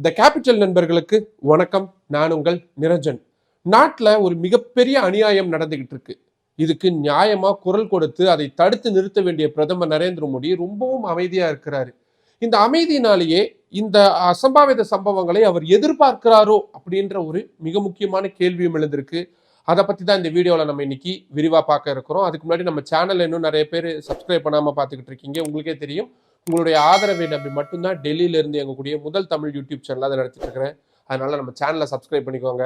The capital நண்பர்களுக்கு வணக்கம். நான் உங்கள் நிரஞ்சன். நாட்டில் ஒரு மிகப்பெரிய அநியாயம் நடந்துகிட்டு இருக்கு. இதுக்கு நியாயமா குரல் கொடுத்து அதை தடுத்து நிறுத்த வேண்டிய பிரதமர் நரேந்திர மோடி ரொம்பவும் அமைதியா இருக்கிறாரு. இந்த அமைதியினாலேயே இந்த அசம்பாவித சம்பவங்களை அவர் எதிர்பார்க்கிறாரோ அப்படின்ற ஒரு மிக முக்கியமான கேள்வியும் எழுந்திருக்கு. அதை பத்தி தான் இந்த வீடியோவில் நம்ம இன்னைக்கு விரிவா பார்க்க இருக்கிறோம். அதுக்கு முன்னாடி நம்ம சேனல் இன்னும் நிறைய பேர் சப்ஸ்கிரைப் பண்ணாம பார்த்துக்கிட்டு இருக்கீங்க. உங்களுக்கே தெரியும், உங்களுடைய ஆதரவை நம்பி மட்டும்தான் டெல்லியில இருந்து எங்கக்கூடிய முதல் தமிழ் யூடியூப் சேனல் அதை நடத்திட்டு இருக்கிறேன். அதனால நம்ம சேனலை சப்ஸ்கிரைப் பண்ணிக்கோங்க.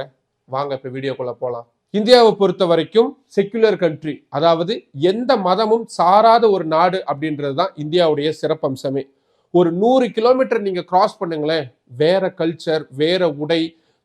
வாங்க இப்ப வீடியோக்குள்ள போலாம். இந்தியாவை பொறுத்த வரைக்கும் செக்குலர் கண்ட்ரி, அதாவது எந்த மதமும் சாராத ஒரு நாடு அப்படின்றது தான் இந்தியாவுடைய சிறப்பம்சமே. ஒரு 100 கிலோமீட்டர் நீங்க கிராஸ் பண்ணுங்களேன், வேற கல்ச்சர், வேற உடை,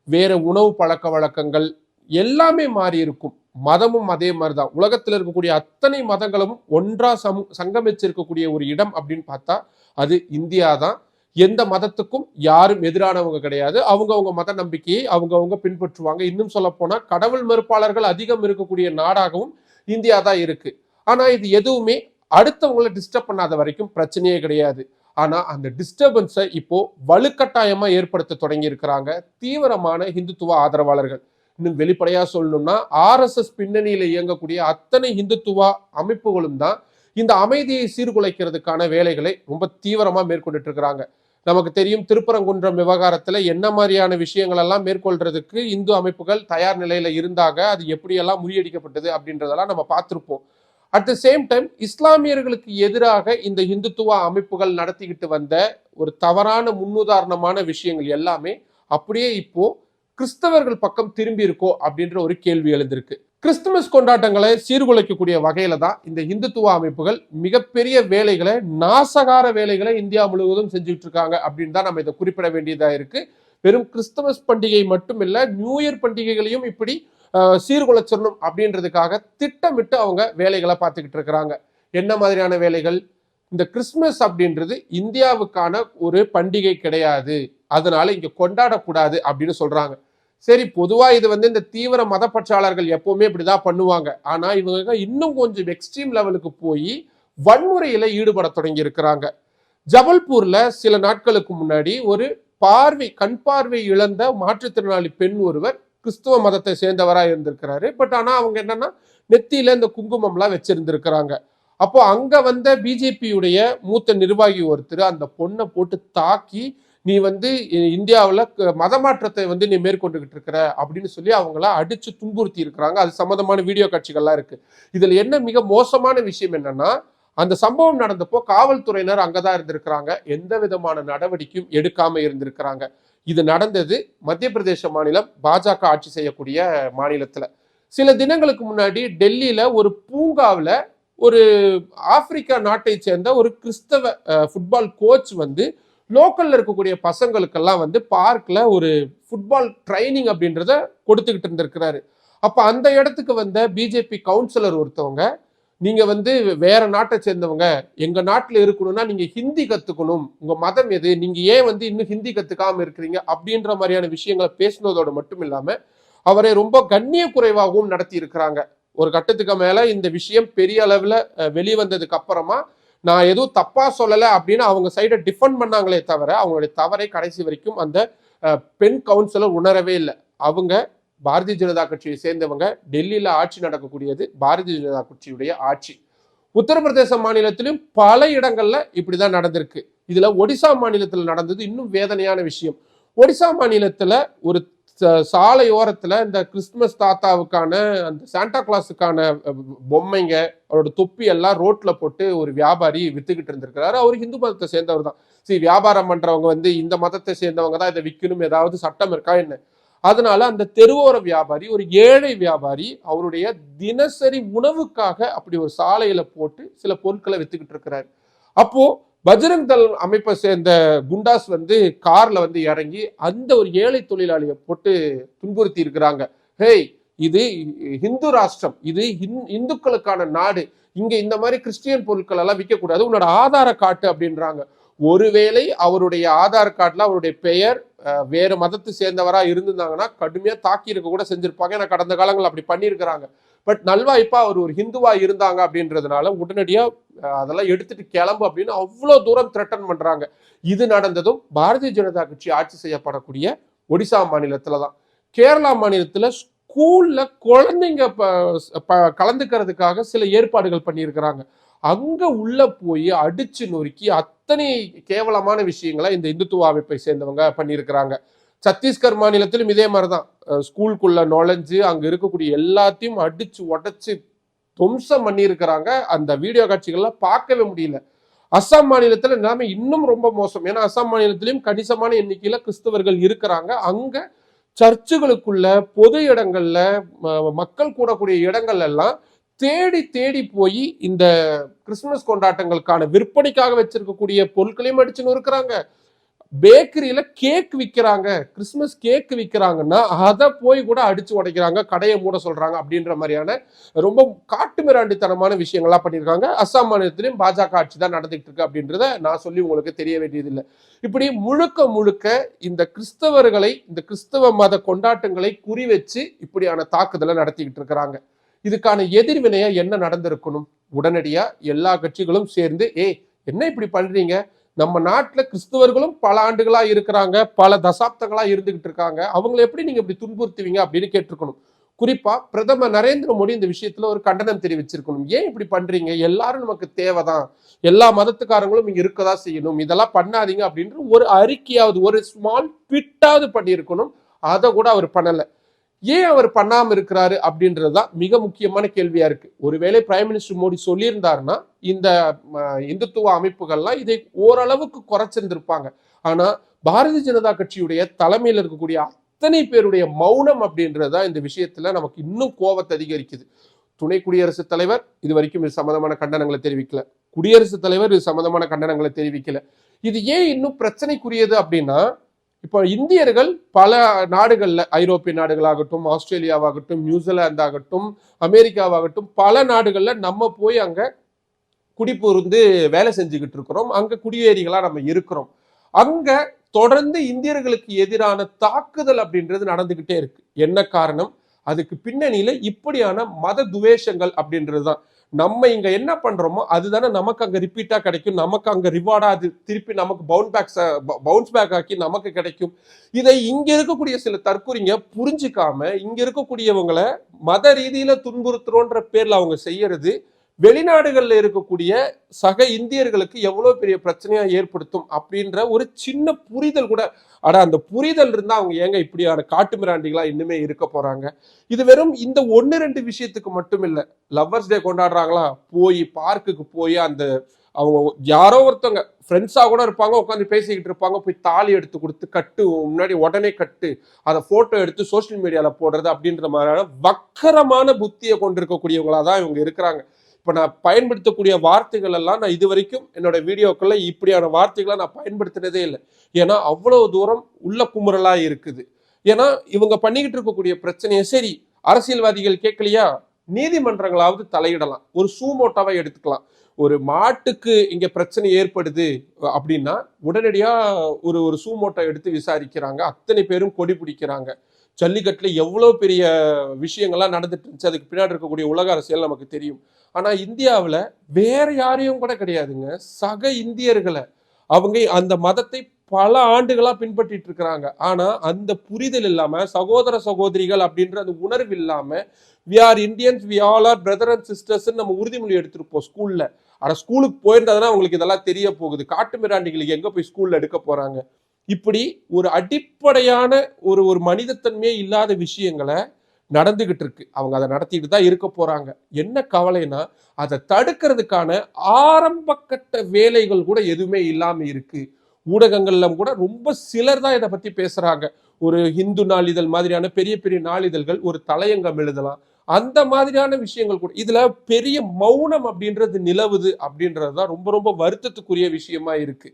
வேற உணவு பழக்க வழக்கங்கள் எல்லாமே மாறி இருக்கும். மதமும் அதே மாதிரிதான். உலகத்தில் இருக்கக்கூடிய அத்தனை மதங்களும் ஒன்றா சங்கமிச்சிருக்கக்கூடிய ஒரு இடம் அப்படின்னு பார்த்தா அது இந்தியா தான். எந்த மதத்துக்கும் யாரும் எதிரானவங்க கிடையாது. அவங்கவுங்க மத நம்பிக்கையை அவங்கவுங்க பின்பற்றுவாங்க. இன்னும் சொல்ல போனா கடவுள் மறுப்பாளர்கள் அதிகம் இருக்கக்கூடிய நாடாகவும் இந்தியா தான் இருக்கு. ஆனா இது எதுவுமே அடுத்தவங்களை டிஸ்டர்ப் பண்ணாத வரைக்கும் பிரச்சனையே கிடையாது. ஆனா அந்த டிஸ்டர்பன்ஸை இப்போ வலுக்கட்டாயமா ஏற்படுத்த தொடங்கி இருக்கிறாங்க தீவிரமான இந்துத்துவ ஆதரவாளர்கள். இன்னும் வெளிப்படையா சொல்லணும்னா RSS பின்னணியில இயங்கக்கூடிய அத்தனை இந்துத்துவா அமைப்புகளும் தான் இந்த அமைதியை சீர்குலைக்கிறதுக்கான வேலைகளை ரொம்ப தீவிரமா மேற்கொண்டுட்டு இருக்கிறாங்க. நமக்கு தெரியும், திருப்பரங்குன்றம் விவகாரத்துல என்ன மாதிரியான விஷயங்கள் எல்லாம் மேற்கொள்றதுக்கு இந்து அமைப்புகள் தயார் நிலையில இருந்தாங்க, அது எப்படியெல்லாம் முறியடிக்கப்பட்டது அப்படின்றதெல்லாம் நம்ம பார்த்திருப்போம். அட் த சேம் டைம் இஸ்லாமியர்களுக்கு எதிராக இந்த இந்துத்துவ அமைப்புகள் நடத்திக்கிட்டு வந்த ஒரு தவறான முன்னுதாரணமான விஷயங்கள் எல்லாமே அப்படியே இப்போ கிறிஸ்தவர்கள் பக்கம் திரும்பி இருக்கோ அப்படின்ற ஒரு கேள்வி எழுந்திருக்கு. கிறிஸ்துமஸ் கொண்டாட்டங்களை சீர்குலைக்கக்கூடிய வகையில தான் இந்த இந்துத்துவ அமைப்புகள் மிகப்பெரிய வேலைகளை, நாசகார வேலைகளை இந்தியா முழுவதும் செஞ்சுட்டு இருக்காங்க அப்படின்னு தான் நம்ம இதை குறிப்பிட வேண்டியதா இருக்கு. வெறும் கிறிஸ்துமஸ் பண்டிகை மட்டும் இல்ல, நியூ இயர் பண்டிகைகளையும் இப்படி சீர்குலைச்சிடணும் அப்படின்றதுக்காக திட்டமிட்டு அவங்க வேலைகளை பார்த்துக்கிட்டு இருக்கிறாங்க. என்ன மாதிரியான வேலைகள்? இந்த கிறிஸ்துமஸ் அப்படின்றது இந்தியாவுக்கான ஒரு பண்டிகை கிடையாது, அதனால இங்க கொண்டாடக்கூடாது அப்படின்னு சொல்றாங்க. சரி, பொதுவா இது இந்த தீவிர மதப்பற்றாளர்கள் எப்பவுமே இப்படிதான் பண்ணுவாங்க. ஆனா இவங்க இன்னும் கொஞ்சம் எக்ஸ்ட்ரீம் லெவலுக்கு போய் வன்முறையில ஈடுபட தொடங்கி இருக்கிறாங்க. ஜபல்பூர்ல சில நாட்களுக்கு முன்னாடி ஒரு கண் பார்வை இழந்த மாற்றுத்திறனாளி பெண் ஒருவர் கிறிஸ்துவ மதத்தை சேர்ந்தவராக இருந்திருக்கிறாரு. பட் ஆனா அவங்க என்னன்னா நெத்தியில இந்த குங்குமம்லாம் வச்சிருந்திருக்கிறாங்க. அப்போ அங்க பிஜேபியுடைய மூத்த நிர்வாகி ஒருத்தர் அந்த பொண்ணை போட்டு தாக்கி, நீ இந்தியாவில் மத மாற்றத்தை நீ மேற்கொண்டுகிட்டு இருக்கிற அப்படின்னு சொல்லி அவங்கள அடிச்சு துன்புறுத்தி இருக்கிறாங்க. அது சம்பந்தமான வீடியோ காட்சிகள்லாம் இருக்கு. இதுல என்ன மிக மோசமான விஷயம் என்னன்னா, அந்த சம்பவம் நடந்தப்போ காவல்துறையினர் அங்கதான் இருந்திருக்கிறாங்க. எந்த விதமான நடவடிக்கையும் எடுக்காம இருந்திருக்கிறாங்க. இது நடந்தது மத்திய பிரதேச மாநிலம், பாஜக ஆட்சி செய்யக்கூடிய மாநிலத்துல. சில தினங்களுக்கு முன்னாடி டெல்லியில ஒரு பூங்காவில் ஒரு ஆப்பிரிக்கா நாட்டை சேர்ந்த ஒரு கிறிஸ்தவ ஃபுட்பால் கோச் லோக்கல்ல இருக்கக்கூடிய பசங்களுக்கெல்லாம் பார்க்ல ஒரு ஃபுட்பால் ட்ரைனிங் அப்படின்றத கொடுத்துக்கிட்டு இருந்திருக்கிறாரு. அப்ப அந்த இடத்துக்கு பிஜேபி கவுன்சிலர் ஒருத்தவங்க, நீங்க வேற நாட்டை சேர்ந்தவங்க, எங்க நாட்டுல இருக்கணும்னா நீங்க ஹிந்தி கத்துக்கணும், உங்க மதம் எது, நீங்க ஏன் இன்னும் ஹிந்தி கத்துக்காம இருக்கிறீங்க அப்படின்ற மாதிரியான விஷயங்களை பேசினதோடு மட்டும் இல்லாம அவரை ரொம்ப கண்ணிய குறைவாகவும் நடத்தி இருக்கிறாங்க. ஒரு கட்டத்துக்கு மேல இந்த விஷயம் பெரிய அளவுல வெளிவந்ததுக்கு அப்புறமா நான் எதுவும் தப்பா சொல்லலை அப்படின்னு அவங்க சைடை டிஃபெண்ட் பண்ணாங்களே தவிர அவங்களுடைய தவறை கடைசி வரைக்கும் அந்த பெண் கவுன்சிலர் உணரவே இல்லை. அவங்க பாரதிய ஜனதா கட்சியை சேர்ந்தவங்க. டெல்லியில ஆட்சி நடக்கக்கூடியது பாரதிய ஜனதா கட்சியுடைய ஆட்சி. உத்தரப்பிரதேச மாநிலத்திலும் பல இடங்கள்ல இப்படிதான் நடந்திருக்கு. இதுல ஒடிசா மாநிலத்தில் நடந்தது இன்னும் வேதனையான விஷயம். ஒடிசா மாநிலத்துல ஒரு சாலையோரத்துல இந்த கிறிஸ்துமஸ் தாத்தாவுக்கான அந்த சாண்டா கிளாஸுக்கான பொம்மைங்க, அவரோட தொப்பி எல்லாம் ரோட்ல போட்டு ஒரு வியாபாரி வித்துக்கிட்டு இருந்திருக்கிறாரு. அவர் இந்து மதத்தை சேர்ந்தவர் தான். சரி, வியாபாரம் பண்றவங்க இந்த மதத்தை சேர்ந்தவங்க தான் இதை விற்கணும், ஏதாவது சட்டம் இருக்கா என்ன? அதனால அந்த தெருவோர வியாபாரி, ஒரு ஏழை வியாபாரி, அவருடைய தினசரி உணவுக்காக அப்படி ஒரு சாலையில போட்டு சில பொருட்களை வித்துக்கிட்டு இருக்கிறாரு. அப்போ பஜ்ரங் தள் அமைப்பை சேர்ந்த குண்டாஸ் கார்ல இறங்கி அந்த ஒரு ஏழை தொழிலாளியை போட்டு துன்புறுத்தி இருக்கிறாங்க. ஹேய், இது இந்து ராஷ்டிரம், இது இந்துக்களுக்கான நாடு, இங்க இந்த மாதிரி கிறிஸ்டியன் பொருட்கள் எல்லாம் விற்கக்கூடாது, உன்னோட ஆதார காட்டு அப்படின்றாங்க. ஒருவேளை அவருடைய ஆதார் கார்டுல அவருடைய பெயர் வேறு மதத்தை சேர்ந்தவரா இருந்திருந்தாங்கன்னா கடுமையா தாக்கி இருக்க கூட செஞ்சிருப்பாங்க. ஏன்னா கடந்த காலங்கள் அப்படி பண்ணியிருக்கிறாங்க. பட் நல்வாய்ப்பா அவர் ஒரு ஹிந்துவா இருந்தாங்க அப்படின்றதுனால உடனடியா அதெல்லாம் எடுத்துட்டு கிளம்பு அப்படின்னு அவ்வளோ தூரம் த்ரெட்டன் பண்றாங்க. இது நடந்ததும் பாரதிய ஜனதா கட்சி ஆட்சி செய்யப்படக்கூடிய ஒடிசா மாநிலத்துல தான். கேரளா மாநிலத்துல ஸ்கூல்ல குழந்தைங்க கலந்துக்கிறதுக்காக சில ஏற்பாடுகள் பண்ணியிருக்கிறாங்க. அங்க உள்ள போய் அடிச்சு நொறுக்கி அத்தனை கேவலமான விஷயங்களை இந்த இந்துத்துவ அமைப்பை சேர்ந்தவங்க பண்ணியிருக்கிறாங்க. சத்தீஸ்கர் மாநிலத்திலும் இதே மாதிரிதான் ஸ்கூலுக்குள்ள நுழைஞ்சு அங்க இருக்கக்கூடிய எல்லாத்தையும் அடிச்சு உடைச்சு துவம்சம் பண்ணியிருக்கிறாங்க. அந்த வீடியோ காட்சிகள்லாம் பார்க்கவே முடியல. அஸ்ஸாம் மாநிலத்துல நிலைமை இன்னும் ரொம்ப மோசம். ஏன்னா அஸ்ஸாம் மாநிலத்திலும் கணிசமான எண்ணிக்கையில கிறிஸ்தவர்கள் இருக்கிறாங்க. அங்க சர்ச்சுகளுக்குள்ள பொது இடங்கள்ல மக்கள் கூடக்கூடிய இடங்கள் எல்லாம் தேடி தேடி போய் இந்த கிறிஸ்துமஸ் கொண்டாட்டங்களுக்கான விற்பனைக்காக வச்சிருக்கக்கூடிய பொருட்களையும் அடிச்சுன்னு இருக்கிறாங்க. பேக்கரியில கேக் விற்கிறாங்க, கிறிஸ்துமஸ் கேக் விற்கிறாங்கன்னா அதை போய் கூட அடிச்சு உடைக்கிறாங்க, கடையை மூட சொல்றாங்க அப்படின்ற மாதிரியான ரொம்ப காட்டு மிராண்டித்தனமான விஷயங்கள்லாம் பண்ணியிருக்காங்க. அஸ்ஸாம் மாநிலத்திலும் பாஜக ஆட்சி தான் நடந்துகிட்டு இருக்கு அப்படின்றத நான் சொல்லி உங்களுக்கு தெரிய வேண்டியதில்லை. இப்படி முழுக்க முழுக்க இந்த கிறிஸ்தவர்களை, இந்த கிறிஸ்தவ மத கொண்டாட்டங்களை குறி வச்சு இப்படியான தாக்குதலை நடத்திக்கிட்டு இருக்கிறாங்க. இதுக்கான எதிர்வினையா என்ன நடந்திருக்கணும்? உடனடியா எல்லா கட்சிகளும் சேர்ந்து என்ன இப்படி பண்றீங்க, நம்ம நாட்டுல கிறிஸ்தவர்களும் பல ஆண்டுகளா இருக்கிறாங்க, பல தசாப்தங்களா இருந்துகிட்டு இருக்காங்க, அவங்களை எப்படி நீங்க இப்படி துன்புறுத்துவீங்க அப்படின்னு கேட்டிருக்கணும். குறிப்பா பிரதமர் நரேந்திர மோடி இந்த விஷயத்துல ஒரு கண்டனம் தெரிவிச்சிருக்கணும். ஏன் இப்படி பண்றீங்க, எல்லாரும் நமக்கு தேவைதான், எல்லா மதத்துக்காரங்களும் இங்க இருக்கதான் செய்யணும், இதெல்லாம் பண்ணாதீங்க அப்படின்ற ஒரு அறிக்கையாவது, ஒரு ஸ்மால் ட்விட்டாவது பண்ணியிருக்கணும். அதை கூட அவர் பண்ணல. ஏன் அவர் பண்ணாம இருக்கிறாரு அப்படின்றதுதான் மிக முக்கியமான கேள்வியா இருக்கு. ஒருவேளை பிரைம் மினிஸ்டர் மோடி சொல்லியிருந்தாருன்னா இந்த இந்துத்துவ அமைப்புகள்லாம் இதை ஓரளவுக்கு குறைச்சிருந்திருப்பாங்க. ஆனா பாரதிய ஜனதா கட்சியுடைய தலைமையில் இருக்கக்கூடிய அத்தனை பேருடைய மௌனம் அப்படின்றதுதான் இந்த விஷயத்துல நமக்கு இன்னும் கோபத்தை அதிகரிக்குது. துணை குடியரசுத் தலைவர் இது வரைக்கும் இது சம்பந்தமான கண்டனங்களை தெரிவிக்கல, குடியரசுத் தலைவர் இது சம்பந்தமான கண்டனங்களை தெரிவிக்கல. இது ஏன் இன்னும் பிரச்சனைக்குரியது அப்படின்னா, இப்போ இந்தியர்கள் பல நாடுகள்ல, ஐரோப்பிய நாடுகளாகட்டும், ஆஸ்திரேலியாவாகட்டும், நியூசிலாந்து ஆகட்டும், அமெரிக்காவாகட்டும், பல நாடுகள்ல நம்ம போய் அங்க குடிபுகுந்து வேலை செஞ்சுக்கிட்டு இருக்கிறோம். அங்க குடியேறிகளா நம்ம இருக்கிறோம். அங்க தொடர்ந்து இந்தியர்களுக்கு எதிரான தாக்குதல் அப்படின்றது நடந்துகிட்டே இருக்கு. என்ன காரணம்? அதுக்கு பின்னணியில இப்படியான மத துவேஷங்கள் அப்படின்றதுதான். நம்ம இங்க என்ன பண்றோமோ அதுதானே நமக்கு அங்க ரிப்பீட்டா கிடைக்கும், நமக்கு அங்க ரிவார்டா அது திருப்பி நமக்கு பவுன்ஸ் பேக் ஆக்கி நமக்கு கிடைக்கும். இதை இங்க இருக்கக்கூடிய சில தற்கொலைங்க புரிஞ்சுக்காம இங்க இருக்கக்கூடியவங்களை மத ரீதியில துன்புறுத்துறோன்ற பேர்ல அவங்க செய்யறது வெளிநாடுகள்ல இருக்கக்கூடிய சக இந்தியர்களுக்கு எவ்வளவு பெரிய பிரச்சனையா ஏற்படுத்தும் அப்படின்ற ஒரு சின்ன புரிதல் கூட, அந்த புரிதல் இருந்தா அவங்க ஏங்க இப்படியான காட்டு மிராண்டிகளா இன்னுமே இருக்க போறாங்க. இது வெறும் இந்த 1-2 விஷயத்துக்கு மட்டும் இல்ல. லவ்வர்ஸ் டே கொண்டாடுறாங்களா, போய் பார்க்குக்கு போய் அந்த அவங்க யாரோ ஒருத்தவங்க ஃப்ரெண்ட்ஸா கூட இருப்பாங்க, உட்காந்து பேசிக்கிட்டு இருப்பாங்க, போய் தாலி எடுத்து கொடுத்து கட்டு, முன்னாடி உடனே கட்டு, அதை போட்டோ எடுத்து சோசியல் மீடியால போடுறது அப்படின்ற மாதிரியான வக்கரமான புத்தியை கொண்டிருக்கக்கூடியவங்களா தான் இவங்க இருக்கிறாங்க. இப்போ நான் பயன்படுத்தக்கூடிய வார்த்தைகள் எல்லாம் நான் இது வரைக்கும் என்னோட வீடியோக்களில் இப்படியான வார்த்தைகளை நான் பயன்படுத்தினதே இல்லை. ஏன்னா அவ்வளவு தூரம் உள்ள குமுறலா இருக்குது. ஏன்னா இவங்க பண்ணிக்கிட்டு இருக்கக்கூடிய பிரச்சனையை சரி அரசியல்வாதிகள் கேட்கலையா, நீதிமன்றங்களாவது தலையிடலாம், ஒரு சூமோட்டாவை எடுத்துக்கலாம். ஒரு மாட்டுக்கு இங்க பிரச்சனை ஏற்படுது அப்படின்னா உடனடியா ஒரு சூமோட்டோ எடுத்து விசாரிக்கிறாங்க, அத்தனை பேரும் கொடி பிடிக்கிறாங்க. ஜல்லிக்கட்டுல எவ்வளவு பெரிய விஷயங்கள்லாம் நடந்துட்டு இருந்துச்சு, அதுக்கு பின்னாடி இருக்கக்கூடிய உலக அரசியல் நமக்கு தெரியும். ஆனா இந்தியாவில் வேற யாரையும் கூட கிடையாதுங்க, சக இந்தியர்களை அவங்க அந்த மதத்தை பல ஆண்டுகளா பின்பற்றிட்டு இருக்கிறாங்க. ஆனா அந்த புரிதல் இல்லாம, சகோதர சகோதரிகள் அப்படின்ற அந்த உணர்வு இல்லாம, we are Indians, we all are brother and sisters நம்ம உறுதிமொழி எடுத்திருப்போம் ஸ்கூல்ல. ஆனா ஸ்கூலுக்கு போயிருந்ததுன்னா அவங்களுக்கு இதெல்லாம் தெரிய போகுது. காட்டு மிராண்டிகளுக்கு எங்க போய் ஸ்கூல்ல எடுக்க போறாங்க? இப்படி ஒரு அடிப்படையான ஒரு மனிதத்தன்மையே இல்லாத விஷயங்களை நடந்துகிட்டு இருக்கு. அவங்க அதை நடத்திட்டு தான் இருக்க போறாங்க. என்ன கவலைனா அதை தடுக்கிறதுக்கான ஆரம்ப கட்ட வேலைகள் கூட எதுவுமே இல்லாம இருக்கு. ஊடகங்கள்ல கூட ரொம்ப சிலர் தான் இதை பத்தி பேசுறாங்க. ஒரு ஹிந்து நாளிதழ் மாதிரியான பெரிய பெரிய நாளிதழ்கள் ஒரு தலையங்கம் எழுதலாம், அந்த மாதிரியான விஷயங்கள் கூட. இதுல பெரிய மௌனம் அப்படின்றது நிலவுது அப்படின்றதுதான் ரொம்ப ரொம்ப வருத்தத்துக்குரிய விஷயமா இருக்கு.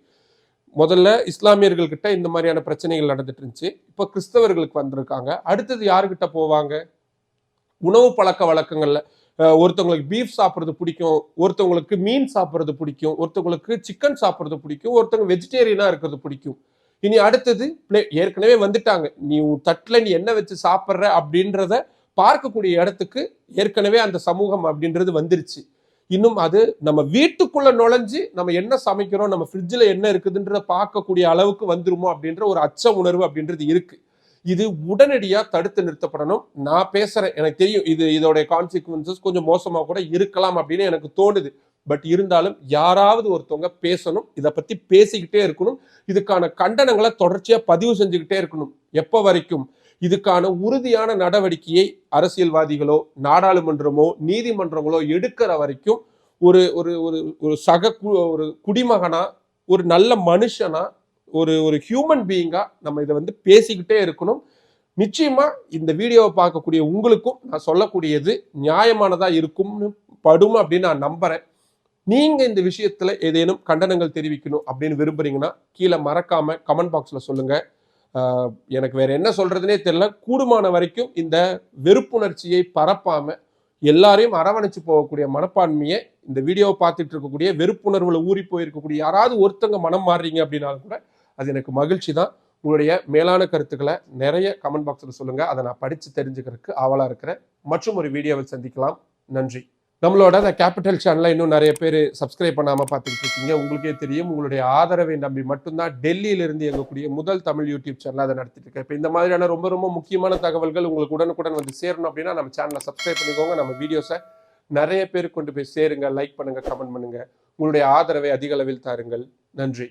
முதல்ல இஸ்லாமியர்கள் கிட்ட இந்த மாதிரியான பிரச்சனைகள் நடந்துட்டு இருந்துச்சு, இப்போ கிறிஸ்தவர்களுக்கு வந்திருக்காங்க. அடுத்தது யாருக்கிட்ட போவாங்க? உணவு பழக்க வழக்கங்கள்ல ஒருத்தவங்களுக்கு பீஃப் சாப்பிட்றது பிடிக்கும், ஒருத்தவங்களுக்கு மீன் சாப்பிட்றது பிடிக்கும், ஒருத்தவங்களுக்கு சிக்கன் சாப்பிட்றது பிடிக்கும், ஒருத்தவங்க வெஜிடேரியனா இருக்கிறது பிடிக்கும். இனி அடுத்தது ஏற்கனவே வந்துட்டாங்க. நீ உன் தட்டுல நீ என்ன வச்சு சாப்பிட்ற அப்படின்றத பார்க்கக்கூடிய இடத்துக்கு ஏற்கனவே அந்த சமூகம் அப்படின்றது வந்துருச்சு. இன்னும் அது நம்ம வீட்டுக்குள்ள நுழைஞ்சு நம்ம என்ன சமைக்கிறோம், நம்ம ஃப்ரிட்ஜில் என்ன இருக்குதுன்றத பார்க்கக்கூடிய அளவுக்கு வந்துருமோ அப்படின்ற ஒரு அச்ச உணர்வு அப்படின்றது இருக்கு. இது உடனடியா தடுத்து நிறுத்தப்படணும். நான் பேசுறேன், எனக்கு தெரியும் இதோடைய கான்சிக்வன்சஸ் கொஞ்சம் மோசமா கூட இருக்கலாம் அப்படின்னு எனக்கு தோணுது. பட் இருந்தாலும் யாராவது ஒருத்தவங்க பேசணும், இதை பத்தி பேசிக்கிட்டே இருக்கணும், இதுக்கான கண்டனங்களை தொடர்ச்சியா பதிவு செஞ்சுக்கிட்டே இருக்கணும். எப்ப வரைக்கும்? இதுக்கான உறுதியான நடவடிக்கையை அரசியல்வாதிகளோ நாடாளுமன்றமோ நீதிமன்றங்களோ எடுக்கிற வரைக்கும் ஒரு ஒரு ஒரு சக ஒரு குடிமகனா, ஒரு நல்ல மனுஷனா, ஒரு ஹியூமன் பீயிங்கா நம்ம இதை பேசிக்கிட்டே இருக்கணும். நிச்சயமா இந்த வீடியோவை பார்க்கக்கூடிய உங்களுக்கும் நான் சொல்லக்கூடியது நியாயமானதா இருக்கும்னு படும் அப்படின்னு நான் நம்புறேன். நீங்க இந்த விஷயத்துல ஏதேனும் கண்டனங்கள் தெரிவிக்கணும் அப்படின்னு விரும்புறீங்கன்னா கீழே மறக்காம கமெண்ட் பாக்ஸ்ல சொல்லுங்க. எனக்கு வேற என்ன சொல்றதுனே தெரியல. கூடுமான வரைக்கும் இந்த வெறுப்புணர்ச்சியை பரப்பாம எல்லாரையும் அரவணைச்சு போகக்கூடிய மனப்பான்மையை இந்த வீடியோவை பார்த்துட்டு இருக்கக்கூடிய வெறுப்புணர்வுல ஊறி போயிருக்கக்கூடிய யாராவது ஒருத்தங்க மனம் மாறுறீங்க அப்படின்னாலும் கூட அது எனக்கு மகிழ்ச்சி தான். உங்களுடைய மேலான கருத்துக்களை நிறைய கமெண்ட் பாக்ஸில் சொல்லுங்க. அதை நான் படித்து தெரிஞ்சுக்கிறதுக்கு ஆவலாக இருக்கிறேன். மற்றும் ஒரு வீடியோவில் சந்திக்கலாம். நன்றி. நம்மளோட அந்த கேபிட்டல் சேனலை இன்னும் நிறைய பேர் சப்ஸ்கிரைப் பண்ணாமல் பார்த்துக்கிட்டு இருக்கீங்க. உங்களுக்கே தெரியும், உங்களுடைய ஆதரவை நம்பி மட்டும்தான் டெல்லியிலிருந்து இயங்கக்கூடிய முதல் தமிழ் யூடியூப் சேனலை அதை நடத்திட்டு இருக்கேன். இப்போ இந்த மாதிரியான ரொம்ப ரொம்ப முக்கியமான தகவல்கள் உங்களுக்கு உடனுக்குடன் சேரணும் அப்படின்னா நம்ம சேனலை சப்ஸ்கிரைப் பண்ணிக்கோங்க. நம்ம வீடியோஸை நிறைய பேருக்கு கொண்டு போய் சேருங்க. லைக் பண்ணுங்க, கமெண்ட் பண்ணுங்க. உங்களுடைய ஆதரவை அதிக அளவில் தாருங்கள். நன்றி.